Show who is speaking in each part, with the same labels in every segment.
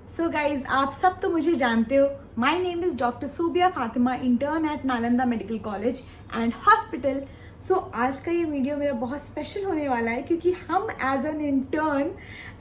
Speaker 1: So guys आप सब तो मुझे जानते हो। My name is doctor Subia Fatima, intern at Nalanda medical college and hospital. So आज का ये वीडियो मेरा बहुत स्पेशल होने वाला है क्योंकि हम एज एन इंटर्न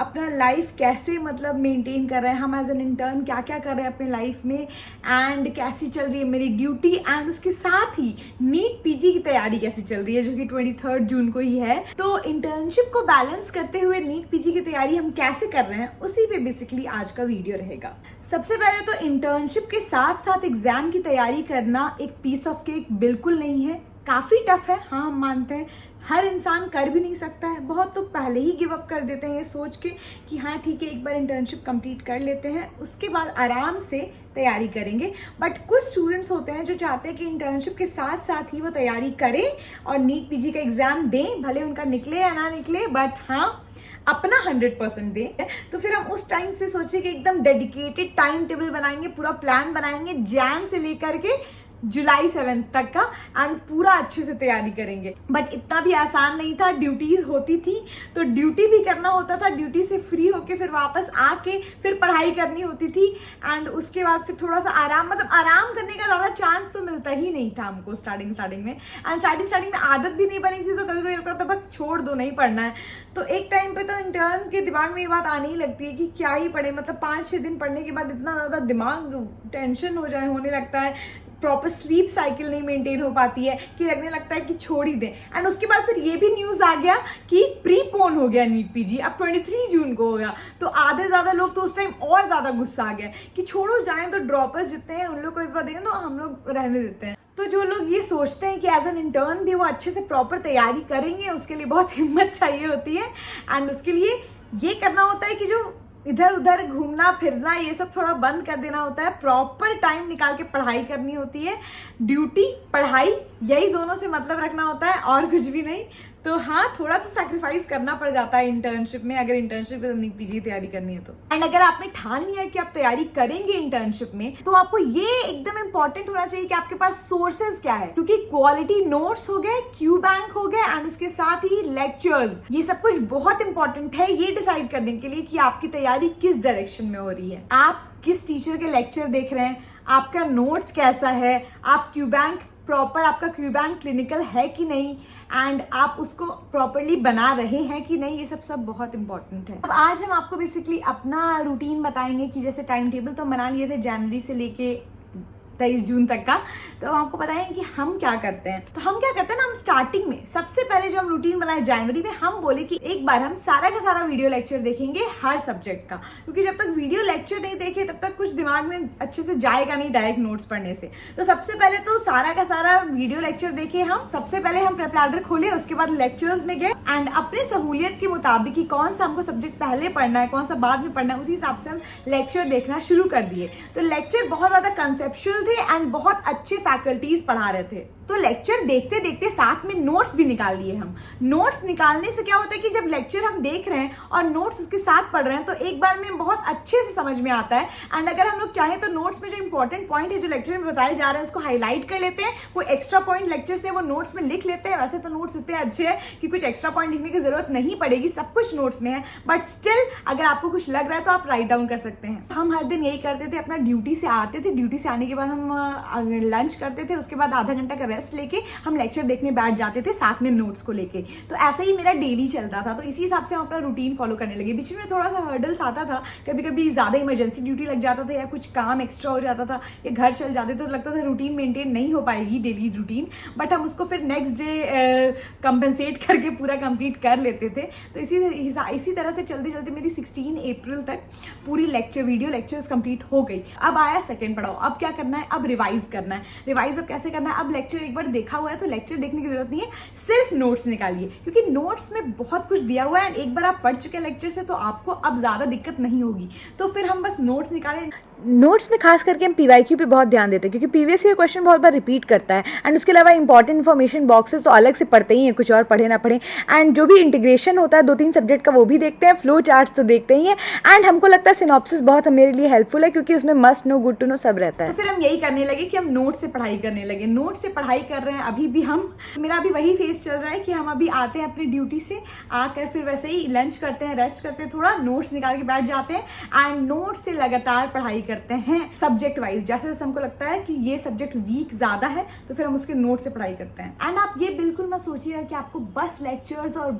Speaker 1: अपना लाइफ कैसे मेंटेन कर रहे हैं, हम एज एन इंटर्न क्या क्या कर रहे हैं अपने लाइफ में एंड कैसी चल रही है मेरी ड्यूटी, एंड उसके साथ ही नीट पीजी की तैयारी कैसी चल रही है जो कि 23 जून को ही है। तो इंटर्नशिप को बैलेंस करते हुए नीट पीजी की तैयारी हम कैसे कर रहे हैं उसी पे बेसिकली आज का वीडियो रहेगा। सबसे पहले तो इंटर्नशिप के साथ साथ एग्जाम की तैयारी करना एक पीस ऑफ केक बिल्कुल नहीं है, काफी टफ है। हाँ, हम मानते हैं हर इंसान कर भी नहीं सकता है। बहुत लोग पहले ही गिव अप कर देते हैं ये सोच के कि हाँ ठीक है, एक बार इंटर्नशिप कंप्लीट कर लेते हैं उसके बाद आराम से तैयारी करेंगे। बट कुछ स्टूडेंट्स होते हैं जो चाहते हैं कि इंटर्नशिप के साथ साथ ही वो तैयारी करें और नीट पीजी का एग्जाम दें, भले उनका निकले या ना निकले, बट हाँ अपना 100% दें। तो फिर हम उस टाइम से सोचे कि एकदम डेडिकेटेड टाइम टेबल बनाएंगे, पूरा प्लान बनाएंगे जैन से लेकर के जुलाई 7 तक का, एंड पूरा अच्छे से तैयारी करेंगे। बट इतना भी आसान नहीं था, ड्यूटीज होती थी तो ड्यूटी भी करना होता था, ड्यूटी से फ्री होके फिर वापस आके फिर पढ़ाई करनी होती थी, एंड उसके बाद फिर थोड़ा सा आराम करने का ज्यादा चांस तो मिलता ही नहीं था हमको स्टार्टिंग में। एंड स्टार्टिंग में आदत भी नहीं बनी थी तो कभी कभी लगता था बस छोड़ दो, नहीं पढ़ना है। तो एक टाइम पे तो इंटर्न के दिमाग में ये बात आने ही लगती है कि क्या ही पढ़े, 5-6 दिन पढ़ने के बाद इतना ज्यादा दिमाग टेंशन होने लगता है, प्रॉपर स्लीप साइकिल नहीं मेंटेन हो पाती है कि लगने लगता है कि छोड़ ही दें। एंड उसके बाद फिर ये भी न्यूज आ गया कि प्रीपोन हो गया नीट पीजी, अब 23 जून को होगा। तो आधे ज्यादा लोग तो उस टाइम और ज्यादा गुस्सा आ गया कि छोड़ो, जाएं तो ड्रॉपर्स जितने हैं उन लोग को इस बार देंगे तो हम लोग रहने देते हैं। तो जो लोग ये सोचते हैं कि एज एन इंटर्न भी वो अच्छे से प्रॉपर तैयारी करेंगे, उसके लिए बहुत हिम्मत चाहिए होती है। एंड उसके लिए ये करना होता है कि जो इधर उधर घूमना फिरना ये सब थोड़ा बंद कर देना होता है, प्रॉपर टाइम निकाल के पढ़ाई करनी होती है। ड्यूटी पढ़ाई यही दोनों से मतलब रखना होता है और कुछ भी नहीं। तो हाँ, थोड़ा तो सैक्रिफाइस करना पड़ जाता है इंटर्नशिप में, अगर इंटर्नशिप में पीजी तैयारी करनी है तो। एंड अगर आपने ठान लिया है कि आप तैयारी करेंगे इंटर्नशिप में, तो आपको ये एकदम इंपॉर्टेंट होना चाहिए कि आपके पास सोर्सेज क्या है, क्योंकि क्वालिटी नोट्स हो गए, क्यू बैंक हो गए, एंड उसके साथ ही लेक्चर्स, ये सब कुछ बहुत इंपॉर्टेंट है ये डिसाइड करने के लिए कि आपकी तैयारी किस डायरेक्शन में हो रही है, आप किस टीचर के लेक्चर देख रहे हैं, आपका नोट्स कैसा है, आप क्यू बैंक प्रॉपर, आपका क्यू बैंक क्लिनिकल है कि नहीं, एंड आप उसको प्रॉपरली बना रहे हैं कि नहीं, ये सब बहुत इंपॉर्टेंट है। अब आज हम आपको बेसिकली अपना रूटीन बताएंगे कि जैसे टाइम टेबल तो बना लिए थे जनवरी से लेके 23 जून तक का, तो हम आपको बताएं कि हम क्या करते हैं। तो हम क्या करते हैं ना, हम स्टार्टिंग में सबसे पहले जो हम रूटीन बनाए जनवरी में, हम बोले कि एक बार हम सारा का सारा वीडियो लेक्चर देखेंगे हर सब्जेक्ट का, क्योंकि जब तक वीडियो लेक्चर नहीं देखे तब तक कुछ दिमाग में अच्छे से जाएगा नहीं डायरेक्ट नोट्स पढ़ने से। तो सबसे पहले तो सारा का सारा वीडियो लेक्चर देखे हम। सबसे पहले हम प्रेपलैडर खोले, उसके बाद लेक्चर्स में गए एंड अपने सहूलियत के मुताबिक कि कौन सा हमको सब्जेक्ट पहले पढ़ना है, कौन सा बाद में पढ़ना है, उसी हिसाब से हम लेक्चर देखना शुरू कर दिए। तो लेक्चर बहुत ज्यादा कंसेप्चुअल थे एंड बहुत अच्छे फैकल्टीज पढ़ा रहे थे। तो लेक्चर देखते देखते साथ में नोट्स भी निकाल लिए हम। नोट्स निकालने से क्या होता है कि जब लेक्चर हम देख रहे हैं और नोट्स उसके साथ पढ़ रहे हैं तो एक बार में बहुत अच्छे से समझ में आता है। एंड अगर हम लोग चाहें तो नोट्स में जो इंपॉर्टेंट पॉइंट है जो लेक्चर में बताए जा रहे हैं उसको हाईलाइट कर लेते हैं, कोई एक्स्ट्रा पॉइंट लेक्चर से वो नोट्स में लिख लेते हैं। वैसे तो नोट्स इतने अच्छे हैं कि कुछ एक्स्ट्रा पॉइंट लिखने की जरूरत नहीं पड़ेगी, सब कुछ नोट्स में है, बट स्टिल अगर आपको कुछ लग रहा है तो आप राइट डाउन कर सकते हैं। हम हर दिन यही करते थे, अपना ड्यूटी से आते थे, ड्यूटी से आने के बाद हम लंच करते थे, उसके बाद आधा घंटा का रेस्ट लेके हम लेक्चर देखने बैठ जाते थे साथ में नोट्स को लेके। तो ऐसा ही मेरा डेली चलता था। तो इसी हिसाब से हम अपना रूटीन फॉलो करने लगे। बीच में थोड़ा सा हर्डल्स आता था, कभी कभी ज्यादा इमरजेंसी ड्यूटी लग जाता था या कुछ काम एक्स्ट्रा हो जाता था या घर चल जाते तो लगता था रूटीन मेंटेन नहीं हो पाएगी डेली रूटीन, बट हम उसको फिर नेक्स्ट डे कंपनसेट करके पूरा कंप्लीट कर लेते थे। तो इसी तरह से चलते चलते मेरी 16 अप्रैल तक पूरी वीडियो लेक्चर्स कंप्लीट हो गई। अब आया सेकेंड पढ़ाओ। अब क्या करना है, अब रिवाइज करना है। रिवाइज अब कैसे करना है, अब लेक्चर एक बार देखा हुआ है तो लेक्चर देखने की जरूरत नहीं है, सिर्फ नोट्स निकालिए, क्योंकि नोट्स में बहुत कुछ दिया हुआ है। एक बार आप पढ़ चुके लेक्चर से तो आपको अब ज्यादा दिक्कत नहीं होगी। तो फिर हम बस नोट्स निकाले, नोट्स में खास करके हम पीवाईक्यू पे बहुत ध्यान देते हैं, क्योंकि प्रीवियस ईयर क्वेश्चन बहुत बार रिपीट करता है। एंड उसके अलावा इंपॉर्टेंट इन्फॉर्मेशन बॉक्सेस तो अलग से पढ़ते ही हैं, कुछ और पढ़े ना पढ़े। एंड जो भी इंटीग्रेशन होता है 2-3 सब्जेक्ट का वो भी देखते हैं, फ्लो चार्ट्स तो देखते ही हैं। एंड हमको लगता है सिनॉप्सिस बहुत मेरे लिए हेल्पफुल है, क्योंकि उसमें must know, good to know सब रहता है। तो फिर हम यही करने लगे कि हम नोट से पढ़ाई करने लगे। नोट से पढ़ाई कर रहे हैं अभी भी हम। मेरा अभी वही फेज चल रहा है कि हम अभी आते हैं अपनी ड्यूटी से, आकर फिर वैसे ही लंच करते हैं, रेस्ट करते हैं, थोड़ा नोट्स निकाल के बैठ जाते हैं एंड नोट्स से लगातार पढ़ाई करते हैं सब्जेक्ट वाइज। जैसे जैसे हमको लगता है कि ये सब्जेक्ट वीक ज्यादा है तो फिर हम उसके नोट से पढ़ाई करते हैं। एंड आप ये बिल्कुल मत सोचिएगा कि आपको बस लेक्चर्स और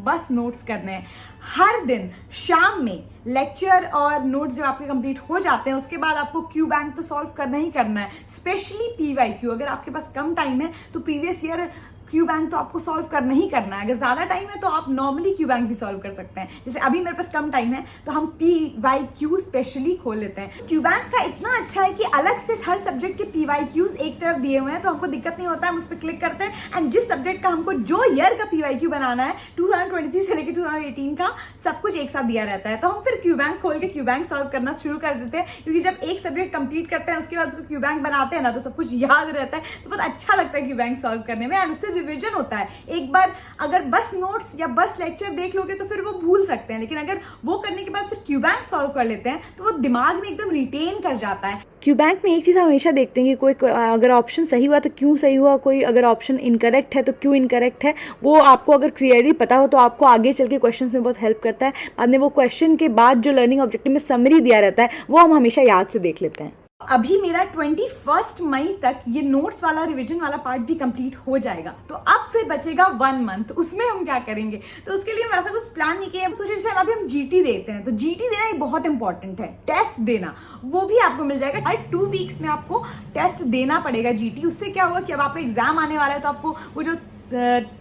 Speaker 1: बस नोट्स करने हैं। हर दिन शाम में लेक्चर और नोट्स जब आपके कंप्लीट हो जाते हैं उसके बाद आपको क्यू बैंक तो सॉल्व करना ही करना है, स्पेशली पीवाईक्यू। अगर आपके पास कम टाइम है तो प्रीवियस ईयर क्यू बैंक तो आपको सॉल्व करना ही करना है। अगर ज्यादा टाइम है तो आप नॉर्मली क्यू बैंक भी सॉल्व कर सकते हैं। जैसे अभी मेरे पास कम टाइम है तो हम पीवाईक्यू स्पेशली खोल लेते हैं। क्यू बैंक का इतना अच्छा है कि अलग से हर सब्जेक्ट के पीवाईक्यूज एक तरफ दिए हुए हैं, तो हमको दिक्कत नहीं होता है। हम उस पर क्लिक करते हैं एंड जिस सब्जेक्ट का हमको जो ईयर का पीवाईक्यू बनाना है 2023 से लेकर 2018 का सब कुछ एक साथ दिया रहता है। तो हम फिर क्यू बैंक खोल के क्यू बैंक सॉल्व करना शुरू कर देते हैं, क्योंकि जब एक सब्जेक्ट कंप्लीट करते हैं उसके बाद उसको क्यू बैंक बनाते हैं ना तो सब कुछ याद रहता है, तो बहुत अच्छा लगता है क्यू बैंक सॉल्व करने में। एंड उससे रिविजन होता है। एक बार अगर बस नोट्स या बस लेक्चर देख लोगे तो फिर वो भूल सकते हैं, लेकिन अगर वो करने के बाद फिर क्यू बैंक सॉल्व कर लेते हैं तो वो दिमाग में एकदम रिटेन कर जाता है। क्यू बैंक में एक चीज़ हमेशा देखते हैं कि कोई अगर ऑप्शन सही हुआ तो क्यों सही हुआ, कोई अगर ऑप्शन इनकरेक्ट है तो क्यों इनकरेक्ट है। वो आपको अगर क्लियरली पता हो तो आपको आगे चल के क्वेश्चन में बहुत हेल्प करता है। बाद में वो क्वेश्चन के बाद जो लर्निंग ऑब्जेक्टिव में समरी दिया रहता है वो हम हमेशा याद से देख लेते हैं। अभी मेरा 21 मई तक ये नोट्स वाला रिवीजन वाला पार्ट भी कंप्लीट हो जाएगा, तो अब फिर बचेगा 1 मंथ। उसमें हम क्या करेंगे, तो उसके लिए हम ऐसा कुछ प्लान नहीं किया। सोचिए जैसे अभी हम जीटी देते हैं तो जीटी देना ही बहुत इंपॉर्टेंट है। टेस्ट देना वो भी आपको मिल जाएगा, हर 2 वीक्स में आपको टेस्ट देना पड़ेगा जीटी। उससे क्या होगा कि अब आपका एग्जाम आने वाला है तो आपको वो जो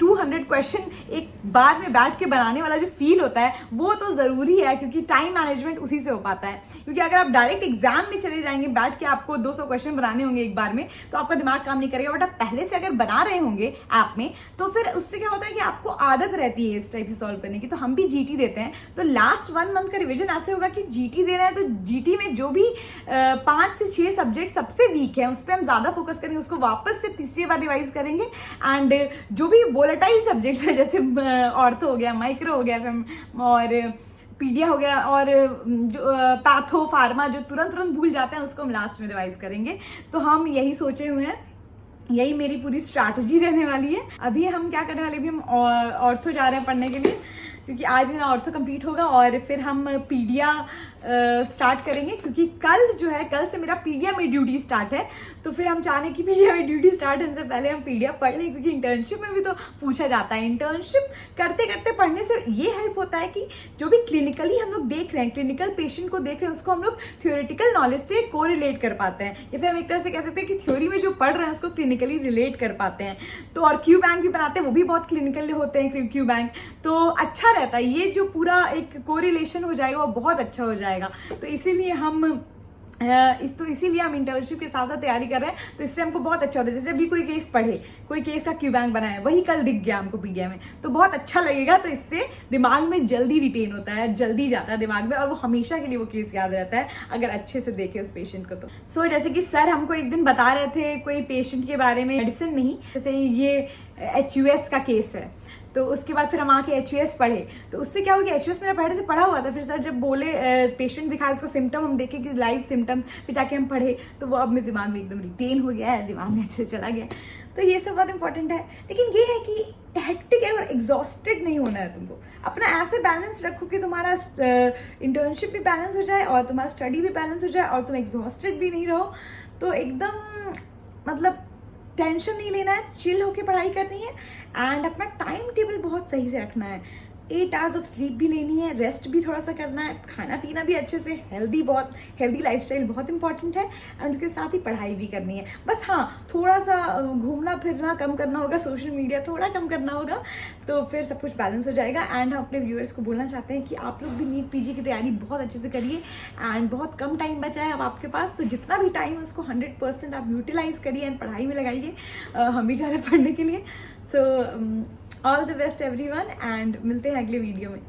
Speaker 1: 200 क्वेश्चन एक बार में बैठ के बनाने वाला जो फील होता है वो तो जरूरी है, क्योंकि टाइम मैनेजमेंट उसी से हो पाता है। क्योंकि अगर आप डायरेक्ट एग्जाम में चले जाएंगे बैठ के आपको 200 क्वेश्चन बनाने होंगे एक बार में तो आपका दिमाग काम नहीं करेगा। बट आप पहले से अगर बना रहे होंगे ऐप में तो फिर उससे क्या होता है कि आपको आदत रहती है इस टाइप से सॉल्व करने की। तो हम भी जीटी देते हैं, तो लास्ट 1 मंथ का रिविजन ऐसे होगा कि जीटी दे रहा है तो जीटी में जो भी 5 से 6 सब्जेक्ट सबसे वीक है उस पर हम ज्यादा फोकस करेंगे, उसको वापस से तीसरी बार रिवाइज करेंगे। एंड जो भी वोलेटाइल सब्जेक्ट्स है जैसे ऑर्थो हो गया, माइक्रो हो गया और पीडिया हो गया और जो पैथो फार्मा जो तुरंत भूल जाते हैं उसको हम लास्ट में रिवाइज करेंगे। तो हम यही सोचे हुए हैं, यही मेरी पूरी स्ट्रैटेजी रहने वाली है। अभी हम क्या करने वाले, भी हम ऑर्थो जा रहे हैं पढ़ने के लिए, क्योंकि आज मेरा ऑर्थो कंप्लीट होगा और फिर हम पीडिया स्टार्ट करेंगे। क्योंकि कल से मेरा पीडिया में ड्यूटी स्टार्ट है, तो फिर हम चाहने की पीडिया में ड्यूटी स्टार्ट होने से पहले हम पीडिया पढ़ लें, क्योंकि इंटर्नशिप में भी तो पूछा जाता है। इंटर्नशिप करते करते पढ़ने से ये हेल्प होता है कि जो भी क्लिनिकली हम लोग देख रहे हैं, क्लिनिकल पेशेंट को देख रहे हैं, उसको हम लोग थ्योरेटिकल नॉलेज से कोरिलेट कर पाते हैं, या फिर हम एक तरह से कह सकते हैं कि थ्योरी में जो पढ़ रहे हैं उसको क्लिनिकली रिलेट कर पाते हैं। तो और क्यू बैंक भी बनाते हैं, वो भी बहुत क्लिनिकल होते हैं क्यू बैंक, तो अच्छा रहता है। ये जो पूरा एक कोरिलेशन हो जाएगा वो बहुत अच्छा हो जाएगा। तो इसीलिए हम इंटर्नशिप के साथ साथ तैयारी कर रहे हैं, तो इससे हमको बहुत अच्छा होता है। जैसे अभी कोई केस पढ़े, कोई केस का क्यू बैंक बनाया, वही कल दिख गया हमको पीडिया में, तो बहुत अच्छा लगेगा। तो इससे दिमाग में जल्दी रिटेन होता है, जल्दी जाता है दिमाग में, और वो हमेशा के लिए वो केस याद रहता है अगर अच्छे से देखे उस पेशेंट को। तो जैसे कि सर हमको एक दिन बता रहे थे कोई पेशेंट के बारे में, मेडिसिन नहीं, जैसे ये HUS का केस है, तो उसके बाद फिर हम आके HUS पढ़े, तो उससे क्या हो गया, HUS मेरा पहले से पढ़ा हुआ था। फिर सर जब बोले पेशेंट दिखाए, उसका सिम्टम हम देखे कि लाइव सिम्टम, फिर जाके हम पढ़े, तो वो अब मेरे दिमाग में एकदम रिटेन हो गया है, दिमाग में अच्छे चला गया। तो ये सब बहुत इंपॉर्टेंट है। लेकिन ये है कि हेक्टिक है और एग्जॉस्टेड नहीं होना है तुमको। अपना ऐसे बैलेंस रखो कि तुम्हारा इंटर्नशिप भी बैलेंस हो जाए और तुम्हारा स्टडी भी बैलेंस हो जाए और तुम एग्जॉस्टेड भी नहीं रहो। तो एकदम मतलब टेंशन नहीं लेना है, चिल होके पढ़ाई करनी है एंड अपना टाइम टेबल बहुत सही से रखना है। 8 आवर्स ऑफ स्लीप भी लेनी है, रेस्ट भी थोड़ा सा करना है, खाना पीना भी अच्छे से, हेल्दी लाइफस्टाइल बहुत इंपॉर्टेंट है, एंड उसके साथ ही पढ़ाई भी करनी है। बस हाँ, थोड़ा सा घूमना फिरना कम करना होगा, सोशल मीडिया थोड़ा कम करना होगा, तो फिर सब कुछ बैलेंस हो जाएगा। एंड हम अपने व्यूअर्स को बोलना चाहते हैं कि आप लोग भी नीट PG की तैयारी बहुत अच्छे से करिए, एंड बहुत कम टाइम बचा है अब आपके पास, तो जितना भी टाइम है उसको 100% आप यूटिलाइज करिए एंड पढ़ाई में लगाइए। हम भी जा रहे हैं पढ़ने के लिए। So all the best everyone, and मिलते हैं अगले वीडियो में।